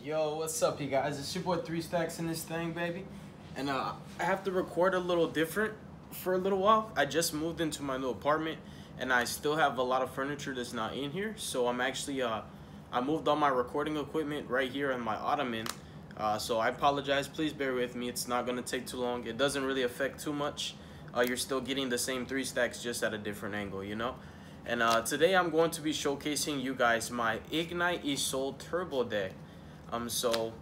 Yo, what's up, you guys? It's your boy 3 Stacks in this thing, baby. And I have to record a little different for a little while. I just moved into my new apartment, and I still have a lot of furniture that's not in here. So I'm actually, I moved all my recording equipment right here on my ottoman. So I apologize. Please bear with me. It's not going to take too long. It doesn't really affect too much. You're still getting the same 3 stacks, just at a different angle, you know? And today I'm going to be showcasing you guys my Igknight Isolde turbo deck. So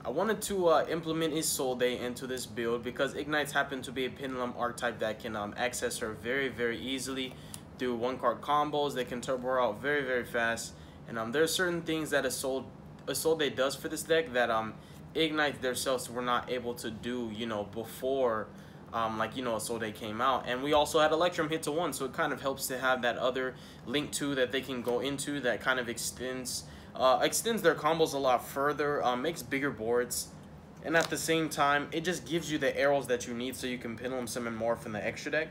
I wanted to implement Isolde into this build because Igknights happen to be a pendulum archetype that can access her very easily through one-card combos. They can turbo her out very fast, and there are certain things that Isolde does for this deck that Igknight themselves were not able to do, you know, before Isolde came out. And we also had Electrum hit to 1, so it kind of helps to have that other link to that they can go into that kind of extends their combos a lot further, makes bigger boards, and at the same time it just gives you the arrows that you need so you can pendulum summon more from the extra deck.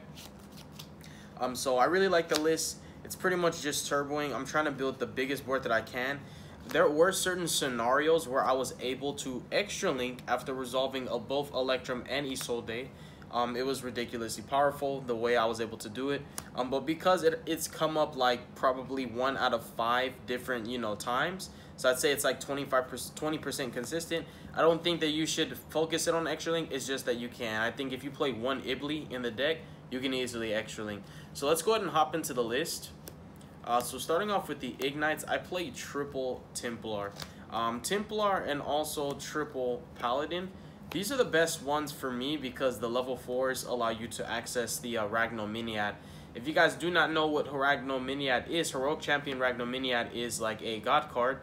So I really like the list. It's pretty much just turboing. I'm trying to build the biggest board that I can. There were certain scenarios where I was able to extra link after resolving both Electrum and Isolde. It was ridiculously powerful the way I was able to do it, but because it's come up like probably 1 out of 5 different, you know, times, so I'd say it's like 20% consistent. I don't think that you should focus it on extra link. It's just that you can. I think if you play one Ibli in the deck, you can easily extra link. So let's go ahead and hop into the list. So starting off with the Igknights, I play triple Templar, Templar and also triple Paladin. These are the best ones for me because the level 4s allow you to access the Ragnominiad. If you guys do not know what Ragnominiad is, Heroic Champion Ragnominiad is like a god card.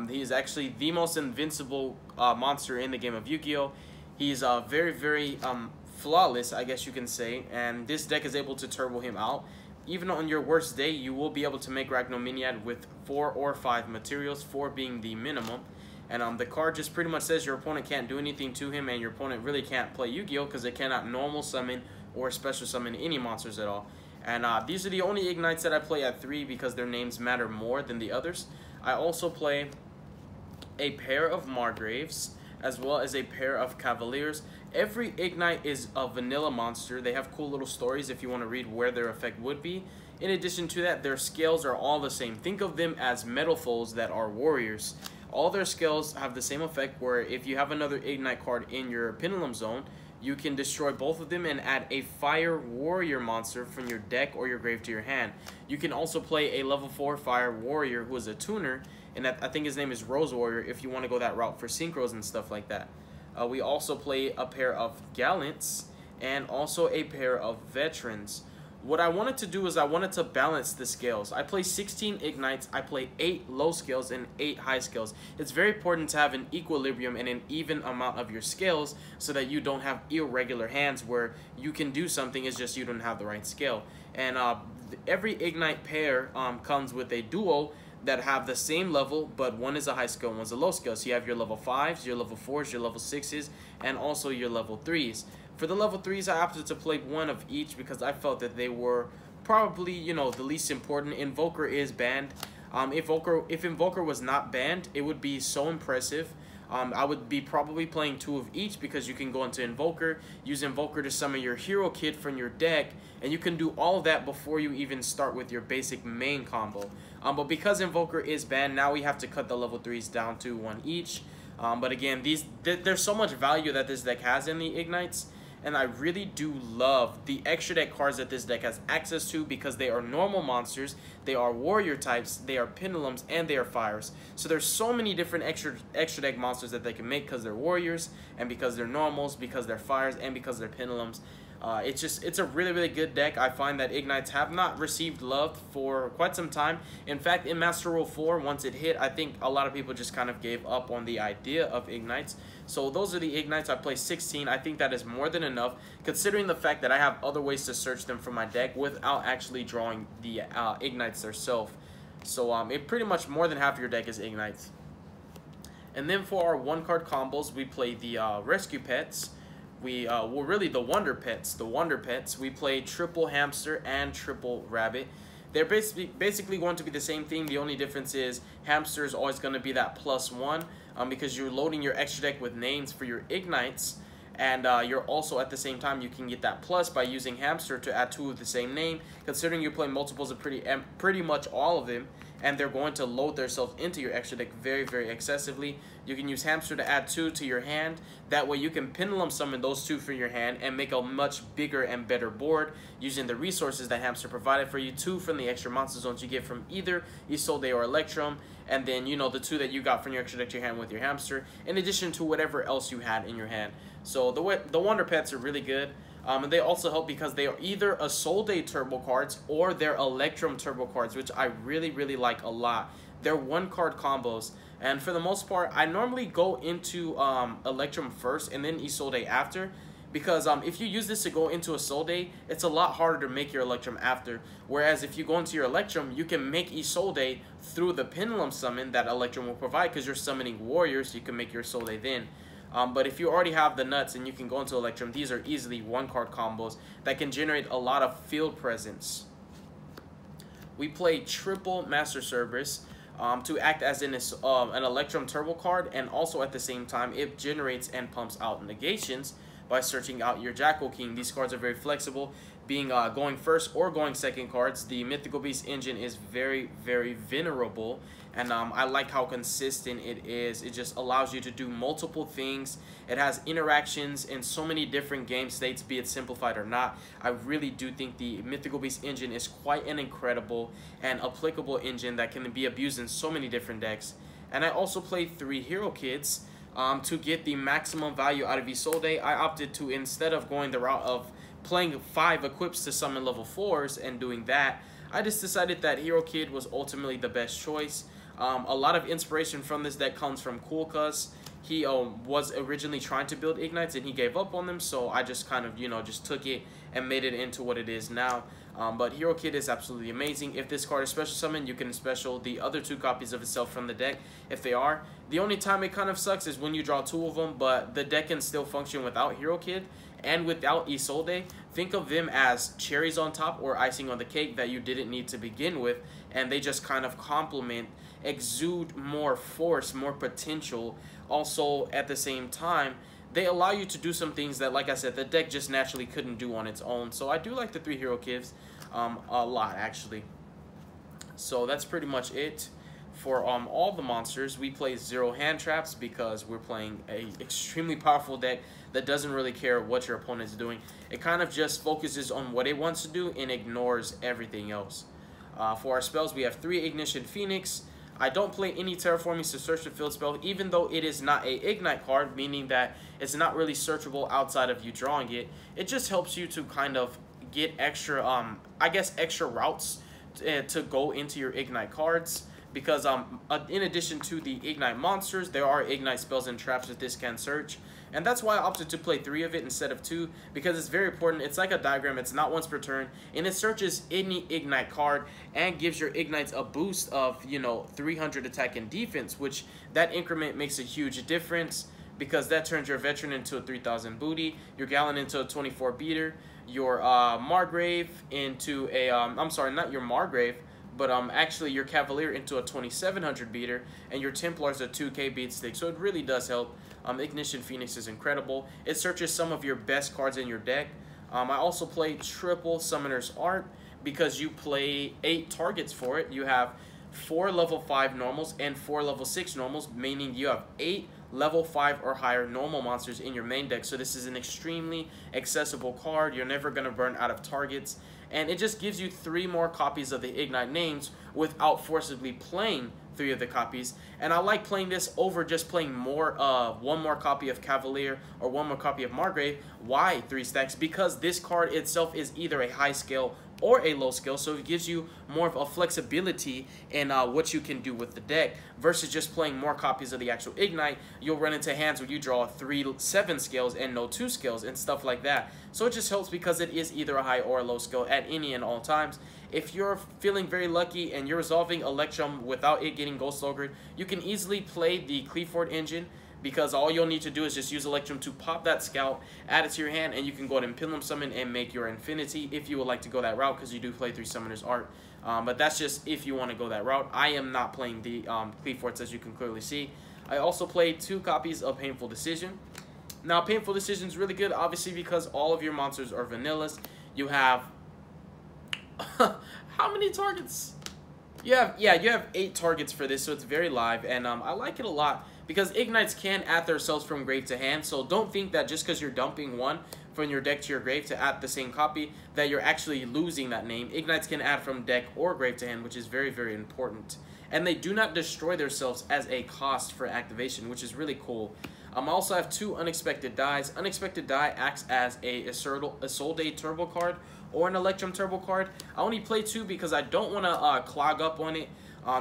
He is actually the most invincible monster in the game of Yu-Gi-Oh! He's very flawless, I guess you can say, and this deck is able to turbo him out. Even on your worst day, you will be able to make Ragnominiad with 4 or 5 materials, 4 being the minimum. And the card just pretty much says your opponent can't do anything to him, and your opponent really can't play Yu-Gi-Oh! Because they cannot normal summon or special summon any monsters at all. And these are the only Igknights that I play at 3 because their names matter more than the others. I also play a pair of Margraves as well as a pair of Cavaliers. Every Igknight is a vanilla monster. They have cool little stories if you want to read where their effect would be. In addition to that, their scales are all the same. Think of them as metal foes that are warriors. All their skills have the same effect where if you have another Igknight card in your pendulum zone, you can destroy both of them and add a fire warrior monster from your deck or your grave to your hand. You can also play a level 4 fire warrior who is a tuner, and I think his name is Rose Warrior if you want to go that route for synchros and stuff like that. We also play a pair of Gallants and also a pair of Veterans. What I wanted to do is I wanted to balance the scales. I play 16 Igknights, I play 8 low scales and 8 high scales. It's very important to have an equilibrium and an even amount of your scales so that you don't have irregular hands where you can do something, it's just you don't have the right scale. And every Igknight pair comes with a duo that have the same level, but one is a high scale, one's a low scale. So you have your level 5s, your level 4s, your level 6s, and also your level 3s. For the level 3s, I opted to play one of each because I felt that they were probably, you know, the least important. Invoker is banned. If Invoker was not banned, it would be so impressive. I would be probably playing 2 of each because you can go into Invoker, use Invoker to summon your hero kit from your deck, and you can do all of that before you even start with your basic main combo. But because Invoker is banned, now we have to cut the level 3s down to 1 each. But again, there's so much value that this deck has in the Igknights. And I really do love the extra deck cards that this deck has access to because they are normal monsters, they are warrior types, they are pendulums, and they are fires. So there's so many different extra deck monsters that they can make because they're warriors, and because they're normals, because they're fires, and because they're pendulums. It's a really good deck. I find that Igknights have not received love for quite some time. In fact, in Master Rule 4, once it hit, I think a lot of people just kind of gave up on the idea of Igknights. So those are the Igknights. I play 16. I think that is more than enough, considering the fact that I have other ways to search them from my deck without actually drawing the Igknights themselves. So it pretty much more than half of your deck is Igknights. And then for our one-card combos, we play the Rescue Pets. Well, really the Wonder Pets. We play triple Hamster and triple Rabbit. They're basically going to be the same thing. The only difference is Hamster is always going to be that +1. because you're loading your extra deck with names for your Ignites. And you're also, at the same time, you can get that plus by using Hamster to add 2 of the same name, considering you're playing multiples of pretty much all of them, and they're going to load themselves into your extra deck very, very excessively. You can use Hamster to add 2 to your hand. That way you can pendulum summon those 2 for your hand and make a much bigger and better board using the resources that Hamster provided for you. 2 from the extra monster zones you get from either Isolde or Electrum, and then, you know, the 2 that you got from your extra deck to your hand with your Hamster, in addition to whatever else you had in your hand. So the Wonder Pets are really good. And they also help because they are either Isolde turbo cards or they're Electrum turbo cards, which I really, really like a lot. They're 1-card combos. And for the most part, I normally go into Electrum first and then Isolde after. Because if you use this to go into Isolde, it's a lot harder to make your Electrum after. Whereas if you go into your Electrum, you can make Isolde through the Pendulum Summon that Electrum will provide, because you're summoning warriors, you can make your Isolde then. But if you already have the nuts and you can go into Electrum, these are easily 1-card combos that can generate a lot of field presence. We play triple Master Cerberus to act as an Electrum turbo card, and also at the same time it generates and pumps out negations by searching out your Jackal King. These cards are very flexible, being going first or going second cards. The Mythical Beast engine is very, very venerable, and I like how consistent it is. It just allows you to do multiple things. It has interactions in so many different game states, be it simplified or not. I really do think the Mythical Beast engine is quite an incredible and applicable engine that can be abused in so many different decks. And I also play 3 Hero Kids to get the maximum value out of Isolde. I opted to, instead of going the route of playing 5 equips to summon level 4s and doing that, I just decided that Hero Kid was ultimately the best choice. A lot of inspiration from this deck comes from Coolcuz. He was originally trying to build Ignites and he gave up on them, so I just kind of, you know, just took it and made it into what it is now. But Hero Kid is absolutely amazing. If this card is special summoned, you can special the other 2 copies of itself from the deck if they are. The only time it kind of sucks is when you draw 2 of them, but the deck can still function without Hero Kid and without Isolde. Think of them as cherries on top or icing on the cake that you didn't need to begin with, and they just kind of complement, exude more force, more potential. Also, at the same time, they allow you to do some things that, like I said, the deck just naturally couldn't do on its own. So I do like the 3 Hero Kids a lot, actually. So that's pretty much it for all the monsters. We play 0 hand traps because we're playing a extremely powerful deck that doesn't really care what your opponent is doing. It kind of just focuses on what it wants to do and ignores everything else. For our spells, we have 3 Ignition Phoenix. I don't play any Terraforming to search the field spell, even though it is not a Ignite card, meaning that it's not really searchable outside of you drawing it. It just helps you to kind of get extra, I guess, extra routes to go into your Ignite cards. Because in addition to the Ignite monsters, there are Ignite spells and traps that this can search. And that's why I opted to play 3 of it instead of 2, because it's very important. It's like a diagram. It's not once per turn, and it searches any Ignite card and gives your Ignites a boost of, you know, 300 attack and defense, which that increment makes a huge difference, because that turns your Veteran into a 3000 booty, your Gallon into a 24 beater, your Margrave into a, I'm sorry, not your Margrave, but actually your Cavalier into a 2700 beater, and your Templar's a 2k beat stick. So it really does help. Ignition Phoenix is incredible. It searches some of your best cards in your deck. I also play triple Summoner's Art because you play 8 targets for it. You have 4 level 5 normals and 4 level 6 normals, meaning you have 8 level 5 or higher normal monsters in your main deck. So this is an extremely accessible card. You're never going to burn out of targets. And it just gives you 3 more copies of the Ignite names without forcibly playing 3 of the copies. And I like playing this over just playing more, 1 more copy of Cavalier or 1 more copy of Margrave. Why 3 stacks? Because this card itself is either a high scale or a low scale, so it gives you more of a flexibility in what you can do with the deck, versus just playing more copies of the actual Ignite. You'll run into hands where you draw 3 7 scales and no 2 scales and stuff like that. So it just helps because it is either a high or a low scale at any and all times. If you're feeling very lucky and you're resolving Electrum without it getting Ghost Ogred, you can easily play the Cleaford engine, because all you'll need to do is just use Electrum to pop that Scout, add it to your hand, and you can go ahead and Pendulum Summon and make your Infinity if you would like to go that route, because you do play 3 Summoner's Art. But that's just if you want to go that route. I am not playing the Cleafords, as you can clearly see. I also play 2 copies of Painful Decision. Now, Painful Decision is really good, obviously, because all of your monsters are vanillas. You have how many targets? You have 8 targets for this, so it's very live, and I like it a lot because Ignites can add themselves from grave to hand. So don't think that just because you're dumping one from your deck to your grave to add the same copy that you're actually losing that name. Ignites can add from deck or grave to hand, which is very, very important. And they do not destroy themselves as a cost for activation, which is really cool. I also have 2 Unexpected Dies. Unexpected Die acts as a Isolde turbo card or an Electrum turbo card. I only play 2 because I don't want to clog up on it.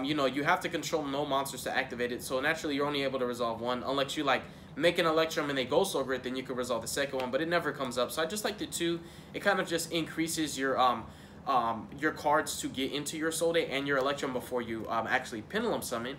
You know, you have to control no monsters to activate it, so naturally you're only able to resolve 1, unless you like make an Electrum and they go so great, then you can resolve the second one, but it never comes up. So I just like the 2. It kind of just increases your cards to get into your Isolde and your Electrum before you actually Pendulum Summon.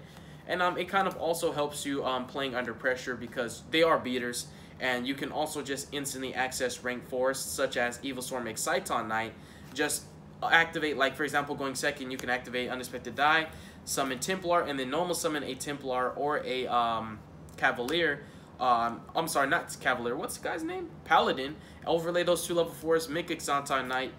And it kind of also helps you playing under pressure because they are beaters, and you can also just instantly access ranked forests such as Evil Storm Igknight. Just activate, like for example, going second, you can activate Unexpected Die, summon Templar, and then normal summon a Templar or a Cavalier. I'm sorry, not Cavalier. What's the guy's name? Paladin. Overlay those 2 level 4s, make Igknight,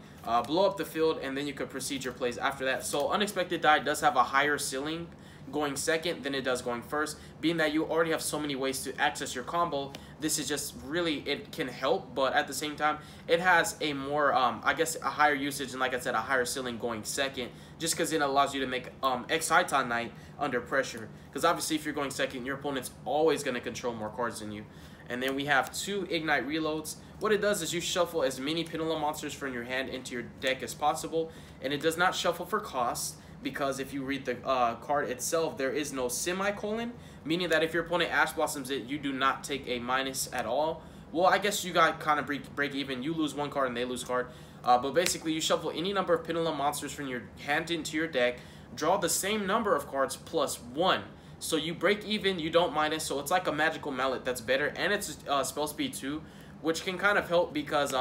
blow up the field, and then you could proceed your plays after that. So Unexpected Die does have a higher ceiling going second than it does going first, being that you already have so many ways to access your combo. This is just really, it can help, but at the same time it has a more I guess a higher usage, and like I said, a higher ceiling going second, just because it allows you to make Igknight under pressure, because obviously if you're going second, your opponent's always going to control more cards than you. And then we have 2 Ignite Reloads. What it does is you shuffle as many Pendulum monsters from your hand into your deck as possible, and it does not shuffle for cost, because if you read the card itself, there is no semicolon, meaning that if your opponent Ash Blossoms it, you do not take a minus at all. Well, I guess you got kind of break even. You lose 1 card and they lose card. But basically, you shuffle any number of Pendulum monsters from your hand into your deck, draw the same number of cards plus 1. So you break even, you don't minus, so it's like a Magical Mallet that's better, and it's spell speed too, which can kind of help because,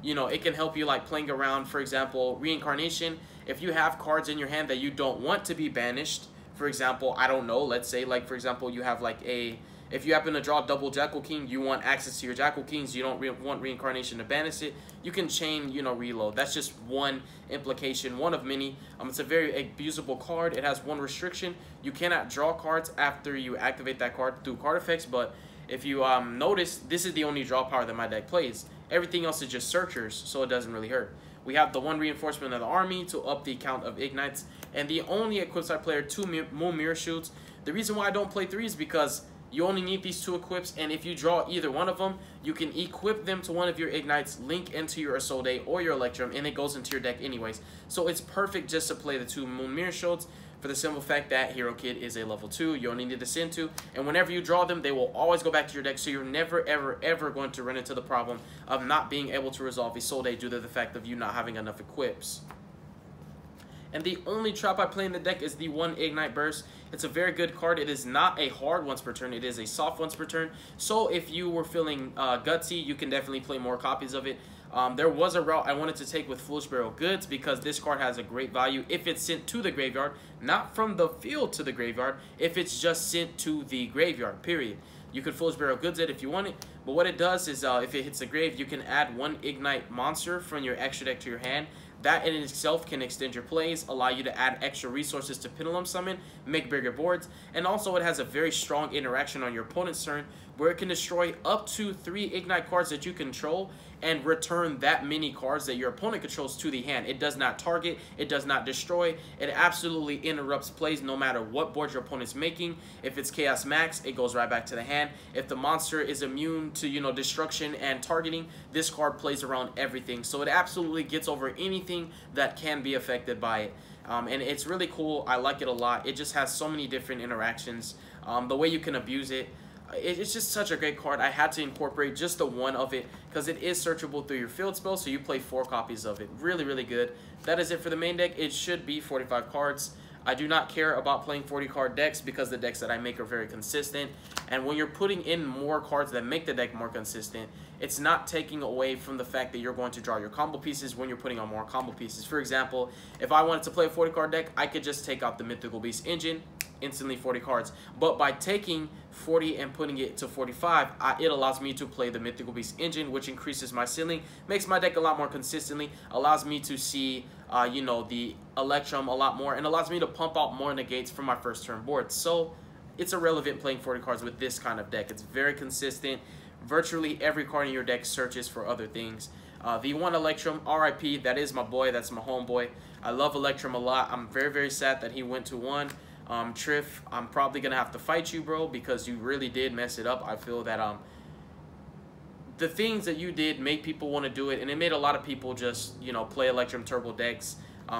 you know, it can help you like playing around, for example, Reincarnation. If you have cards in your hand that you don't want to be banished, for example, I don't know, let's say, like, for example, you have like if you happen to draw double Jackal King, you want access to your Jackal Kings, you don't want Reincarnation to banish it, you can chain, you know, reload. That's just one implication, one of many. It's a very abusable card. It has 1 restriction. You cannot draw cards after you activate that card through card effects, but if you notice, this is the only draw power that my deck plays. Everything else is just searchers, so it doesn't really hurt. We have the 1 reinforcement of the army to up the count of Ignites, and the only equips I play are 2 Moon Mirror Shoots. The reason why I don't play 3 is because you only need these 2 equips, and if you draw either one of them, you can equip them to one of your Ignites, link into your Isolde or your Electrum, and it goes into your deck anyways. So it's perfect just to play the 2 Moon Mirror Shoots, for the simple fact that Hero Kid is a level 2. You only need to send 2, and whenever you draw them, they will always go back to your deck, so you're never, ever, ever going to run into the problem of not being able to resolve Isolde due to the fact of you not having enough equips. And the only trap I play in the deck is the 1 Ignite Burst. It's a very good card. It is not a hard once per turn. It is a soft once per turn. So if you were feeling gutsy, you can definitely play more copies of it. There was a route I wanted to take with Foolish Burial Goods because this card has a great value if it's sent to the graveyard, not from the field to the graveyard, if it's just sent to the graveyard, period. You could Foolish Burial Goods it if you want it, but what it does is if it hits the grave, you can add 1 Ignite monster from your extra deck to your hand. That in itself can extend your plays, allow you to add extra resources to Pendulum Summon, make bigger boards, and also it has a very strong interaction on your opponent's turn where it can destroy up to 3 Ignite cards that you control and return that many cards that your opponent controls to the hand. It does not target, it does not destroy, it absolutely interrupts plays no matter what board your opponent's making. If it's Chaos Max, it goes right back to the hand. If the monster is immune to, you know, destruction and targeting, this card plays around everything. So it absolutely gets over anything that can be affected by it. And it's really cool. I like it a lot. It just has so many different interactions. The way you can abuse it. It's just such a great card. I had to incorporate just the 1 of it because it is searchable through your field spell, so you play 4 copies of it. Really, really good. That is it for the main deck. It should be 45 cards. I do not care about playing 40 card decks because the decks that I make are very consistent. And when you're putting in more cards that make the deck more consistent, it's not taking away from the fact that you're going to draw your combo pieces when you're putting on more combo pieces. For example, if I wanted to play a 40 card deck, I could just take out the Mythical Beast engine, instantly 40 cards. But by taking 40 and putting it to 45, it allows me to play the Mythical Beast engine, which increases my ceiling, makes my deck a lot more consistently, allows me to see, you know, the Electrum a lot more, and allows me to pump out more negates from my first turn board. So it's irrelevant playing 40 cards with this kind of deck. It's very consistent. Virtually every card in your deck searches for other things. The one Electrum, RIP, that is my boy, that's my homeboy. I love Electrum a lot. I'm very, very sad that he went to 1. Triff, I'm probably going to have to fight you, bro, because you really did mess it up. I feel that the things that you did made people want to do it, and it made a lot of people just, you know, play Electrum Turbo decks.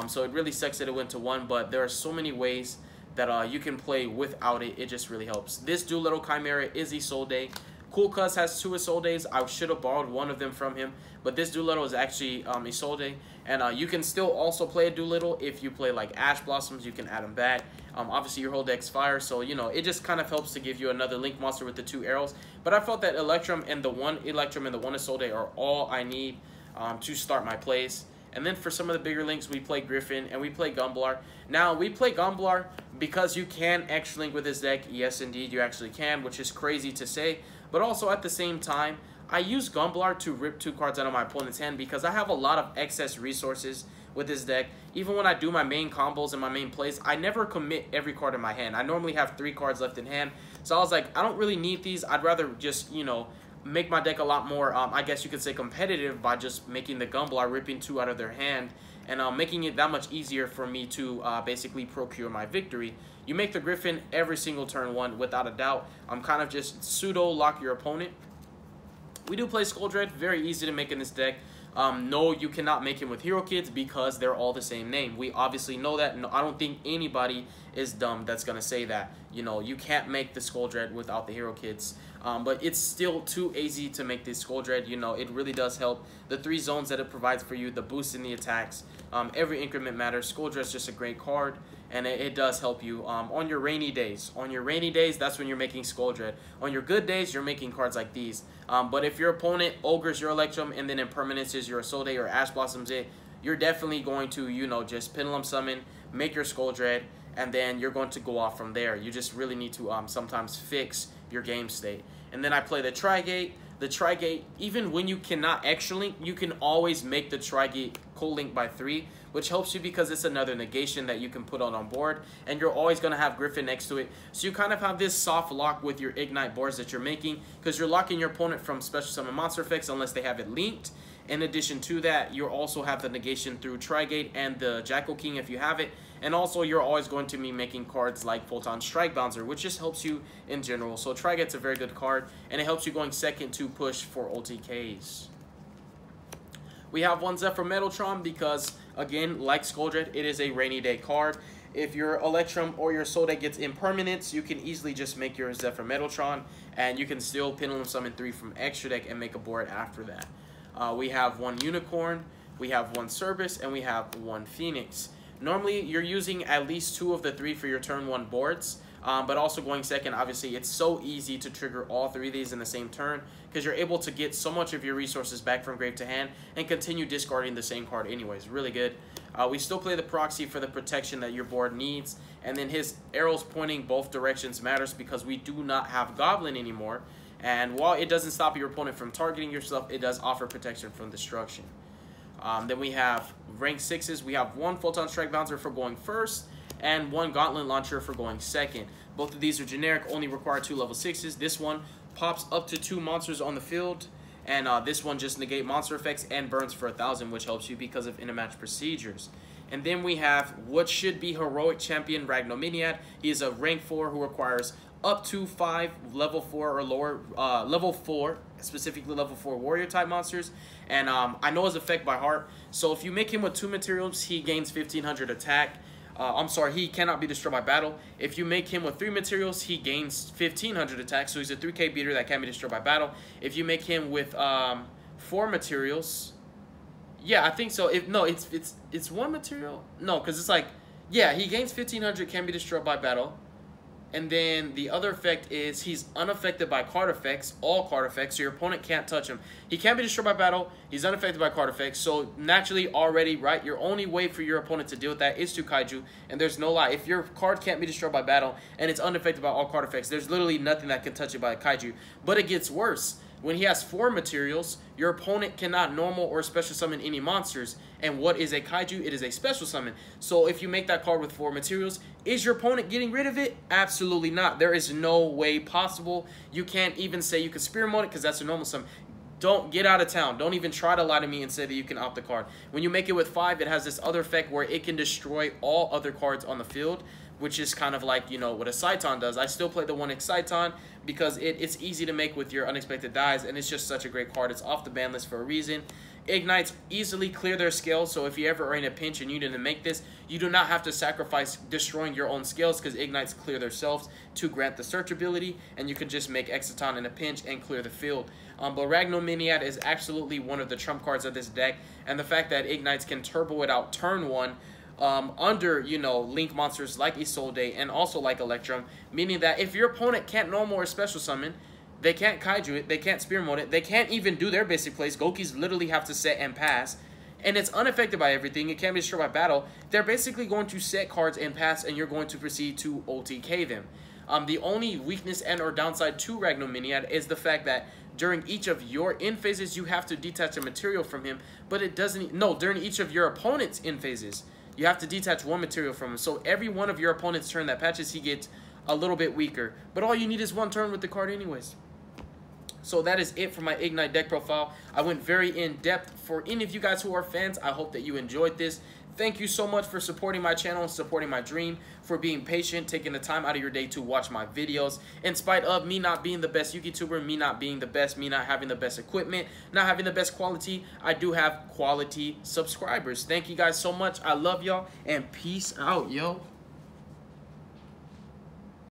So it really sucks that it went to 1, but there are so many ways that you can play without it. It just really helps. This Doolittle Chimera is Isolde. Cool Cuz has 2 Isoldes. I should have borrowed one of them from him, but this Doolittle is actually Isolde. And you can still also play a Doolittle if you play like Ash Blossoms. You can add them back. Obviously, your whole deck's fire, so you know it just kind of helps to give you another Link monster with the 2 arrows. But I felt that Electrum and the one Isolde are all I need to start my plays. And then for some of the bigger links, we play Griffin and we play Gumblar. Now, we play Gumblar because you can extra link with this deck. Yes, indeed, you actually can, which is crazy to say. But also at the same time, I use Gumblar to rip 2 cards out of my opponent's hand because I have a lot of excess resources with this deck. Even when I do my main combos and my main plays, I never commit every card in my hand. I normally have 3 cards left in hand. So I was like, I don't really need these. I'd rather just, you know, make my deck a lot more, I guess you could say, competitive by just making the Gumblar, ripping 2 out of their hand, and making it that much easier for me to basically procure my victory. You make the Griffin every single turn 1 without a doubt. I'm kind of just pseudo lock your opponent. We do play Skull Dread, very easy to make in this deck. No, you cannot make him with Hero Kids because they're all the same name. We obviously know that. No, I don't think anybody is dumb that's going to say that. You know, you can't make the Skull Dread without the Hero Kids. But it's still too easy to make this Skull Dread. You know, it really does help. The 3 zones that it provides for you, the boost in the attacks, every increment matters. Skull Dread's just a great card, and it does help you on your rainy days. On your rainy days, that's when you're making Skull Dread. On your good days, you're making cards like these. But if your opponent ogres your Electrum and then impermanences your Isolde or Ash Blossoms it, you're definitely going to, you know, just Pendulum Summon, make your Skull Dread, and then you're going to go off from there. You just really need to sometimes fix your game state. And then I play the Trigate. The Trigate, even when you cannot extra link, you can always make the Trigate co-link by 3, which helps you because it's another negation that you can put on board, and you're always going to have Griffin next to it. So you kind of have this soft lock with your Igknight boards that you're making, because you're locking your opponent from special summon monster effects unless they have it linked. In addition to that, you also have the negation through Trigate and the Jackal King if you have it. And also, you're always going to be making cards like Photon Strike Bouncer, which just helps you in general. So Trigate's a very good card, and it helps you going second to push for OTKs. We have one Zephyr Metaltron because, again, like Skull Dread, it is a rainy day card. If your Electrum or your Isolde gets impermanence, you can easily just make your Zephyr Metaltron, and you can still Pendulum Summon 3 from extra deck and make a board after that. We have one Unicorn, we have one Cerberus, and we have one Phoenix. Normally, you're using at least 2 of the 3 for your turn 1 boards, but also going second, obviously, it's so easy to trigger all 3 of these in the same turn because you're able to get so much of your resources back from grave to hand and continue discarding the same card anyways. Really good. We still play the Proxy for the protection that your board needs, and then his arrows pointing both directions matters because we do not have Goblin anymore. And while it doesn't stop your opponent from targeting yourself, it does offer protection from destruction. Then we have rank 6s. We have one Photon Strike Bouncer for going first and one Gauntlet Launcher for going second. Both of these are generic, only require 2 level 6s. This one pops up to 2 monsters on the field, and this one just negate monster effects and burns for 1,000, which helps you because of in-a-match procedures. And then we have what should be Heroic Champion Ragnominiad. He is a rank 4 who requires up to 5 level 4 or lower, level 4, specifically level 4 warrior type monsters. And I know his effect by heart. So if you make him with 2 materials, he gains 1500 attack. I'm sorry, he cannot be destroyed by battle. If you make him with 3 materials, he gains 1500 attack. So he's a 3k beater that can be destroyed by battle. If you make him with 4 materials, yeah, I think so. If no, it's 1 material. No, because it's like, yeah, he gains 1500, can be destroyed by battle. And then the other effect is he's unaffected by card effects, all card effects, so your opponent can't touch him. He can't be destroyed by battle. He's unaffected by card effects, so naturally already, right, your only way for your opponent to deal with that is to kaiju. And there's no lie. If your card can't be destroyed by battle and it's unaffected by all card effects, there's literally nothing that can touch it by a kaiju. But it gets worse. When he has 4 materials, your opponent cannot normal or special summon any monsters. And what is a kaiju? It is a special summon. So if you make that card with 4 materials, is your opponent getting rid of it? Absolutely not. There is no way possible. You can't even say you can spirit mode it because that's a normal summon. Don't get out of town. Don't even try to lie to me and say that you can opt the card. When you make it with 5, it has this other effect where it can destroy all other cards on the field, which is kind of like, you know, what a Saiton does. I still play the 1 Saiton because it's easy to make with your unexpected dies, and it's just such a great card. It's off the ban list for a reason. Ignites easily clear their scales, so if you ever are in a pinch and you need to make this, you do not have to sacrifice destroying your own scales because Ignites clear themselves to grant the search ability, and you can just make Exciton in a pinch and clear the field. But Ragnominiad is absolutely one of the trump cards of this deck, and the fact that Ignites can turbo it out turn 1 under, you know, link monsters like Isolde and also like Electrum, meaning that if your opponent can't normal or special summon, they can't kaiju it, they can't spear mode it, they can't even do their basic plays. Gokis literally have to set and pass, and it's unaffected by everything. It can't be destroyed by battle. They're basically going to set cards and pass, and you're going to proceed to OTK them. The only weakness and or downside to Ragnominiad is the fact that during each of your end phases, you have to detach a material from him, but it doesn't, no, during each of your opponent's end phases, you have to detach 1 material from him. So every one of your opponent's turn that patches, he gets a little bit weaker. But all you need is 1 turn with the card anyways. So that is it for my Igknight deck profile. I went very in-depth. For any of you guys who are fans, I hope that you enjoyed this. Thank you so much for supporting my channel and supporting my dream, for being patient, taking the time out of your day to watch my videos. In spite of me not being the best YouTuber, me not being the best, me not having the best equipment, not having the best quality, I do have quality subscribers. Thank you guys so much. I love y'all, and peace out, yo.